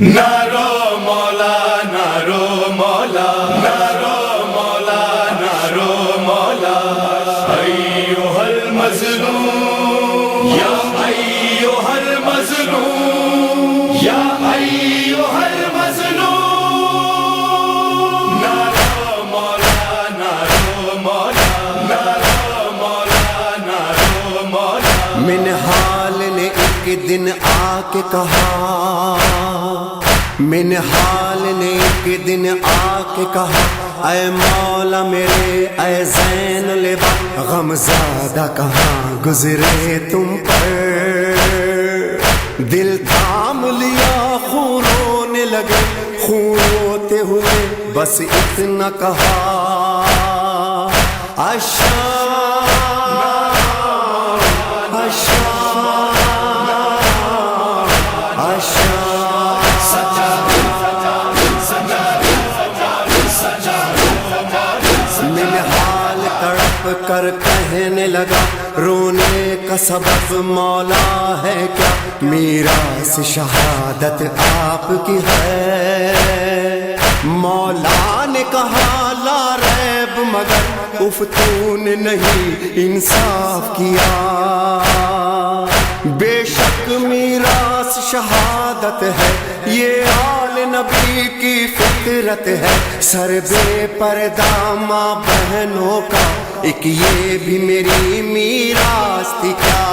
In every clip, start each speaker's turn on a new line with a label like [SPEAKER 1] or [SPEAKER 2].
[SPEAKER 1] نارو مولا نارو مولا نارو مولا نارو مولا ایھا المظلوم یا ایھا المظلوم یا ایھا المظلوم نارو مولا نارو مولا نارو مولا نارو مولا
[SPEAKER 2] منہال نے ایک دن آ کے کہا، منہال نے ایک دن آ کے کہا، اے مولا میرے اے زین لبا، غم زادہ کہاں گزرے تم پر، دل تھام لیا خون رونے لگے، خون روتے ہوئے بس اتنا کہا، منہال تڑپ کر کہنے لگا، رونے کا سبب مولا ہے کیا، میراث شہادت آپ کی ہے، مولا نے کہا لا ریب مگر افتون نہیں انصاف کیا، بے شک میراث شہادت ہے، یہ آل نبی کی فطرت ہے، سر بے پردہ ماں بہنوں کا ایک یہ بھی میری میراث تھی کیا،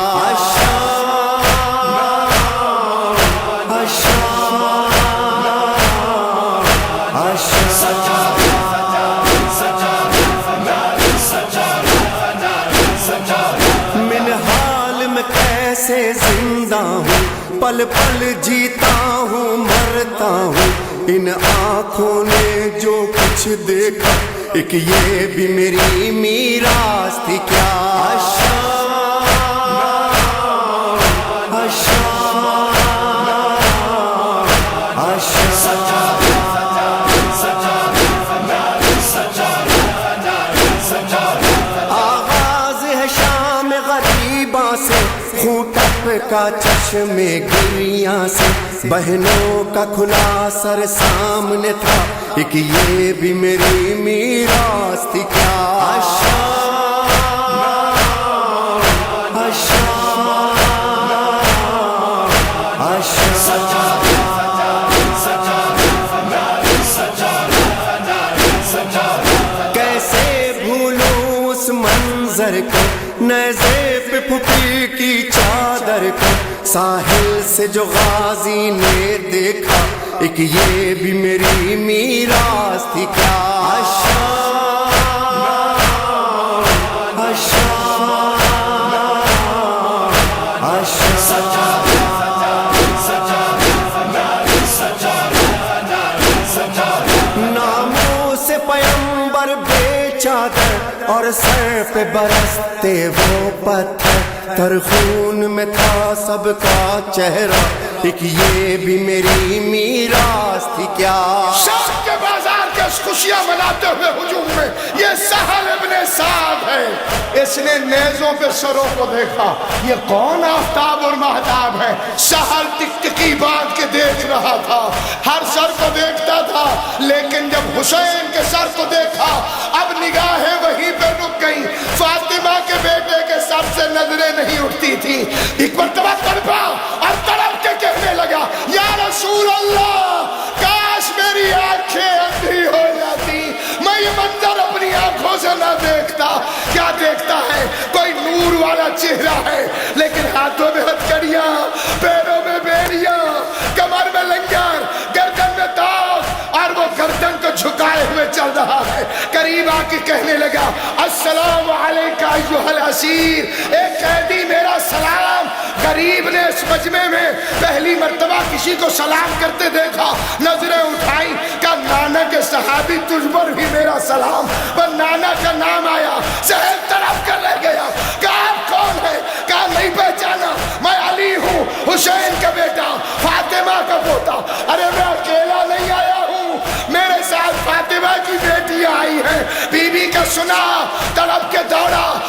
[SPEAKER 2] منہال میں کیسے زندہ ہوں، پل پل جیتا ہوں مرتا ہوں، ان آنکھوں نے جو کچھ دیکھا ایک یہ بھی میری میراث تھی کیا، آغاز ہے شام غریباں سے، خون ٹپ کا چشم گریاں سے، بہنوں کا کھلا سر سامنے تھا، ایک یہ بھی میری میراث تھی کیا، کیسے بھولوں اس منظر کو، نیزے پہ پھپھی کی چادر کو، ساحل سے جو غازی نے دیکھا ایک یہ بھی میری میراث تھی کیا، ناموں سے پیمبر بے چادر اور سر پہ برستے وہ پتھر، تر خون میں تھا سب کا چہرہ ایک یہ بھی میری میراث تھی کیا،
[SPEAKER 3] شام کے بازار کے خوشیاں مناتے ہوئے ہجوم میں یہ سہل ابن سعد ہے، اس نے نیزوں پہ سروں کو دیکھا، یہ کون آفتاب اور مہتاب ہے، سہل ٹکٹکی باندھ کے دیکھ رہا تھا، ہر سر کو دیکھتا تھا، لیکن جب حسین کے سر کو دیکھا اب نگاہیں وہیں پہ رک گئیں، فاطمہ کے بیٹے کے سر سے نظریں نہیں اٹھتی تھی، ایک مرتبہ تڑپا اور تڑپ کے کہنے لگا، یا رسول اللہ کاش میری آنکھیں اندھی ہو جاتی، میں یہ منظر اپنی آنکھوں سے نہ دیکھتا، کیا دیکھتا ہے، کوئی نور والا چہرہ ہے، لیکن ہاتھوں میں ہتھکڑیاں، پیروں میں بیڑیاں، کمر میں لنگر، گردن میں تاج، اور وہ گردن کو جھکائے ہوئے چل رہا ہے، قریب آ کے کہنے لگا، السلام علیکہ ایھا الاسیر، ایک قیدی میرا سلام، غریب نے اس مجمع میں پہلی مرتبہ کسی کو سلام کرتے دیکھا، نظریں اٹھائی، کہا نانا کے صحابی تجھ پر بھی میرا سلام، پر نانا کا نام آیا، سہل طرف کر لے گیا، کہا آپ کون ہے، کہا نہیں پہچانا، میں علی ہوں، حسین کا بیٹا، فاطمہ کا پوتا، ارے میں اکیلا نہیں آیا ہوں، میرے ساتھ فاطمہ کی بیٹیاں آئی ہیں، بی بی کا سنا، تڑپ کے دوڑا،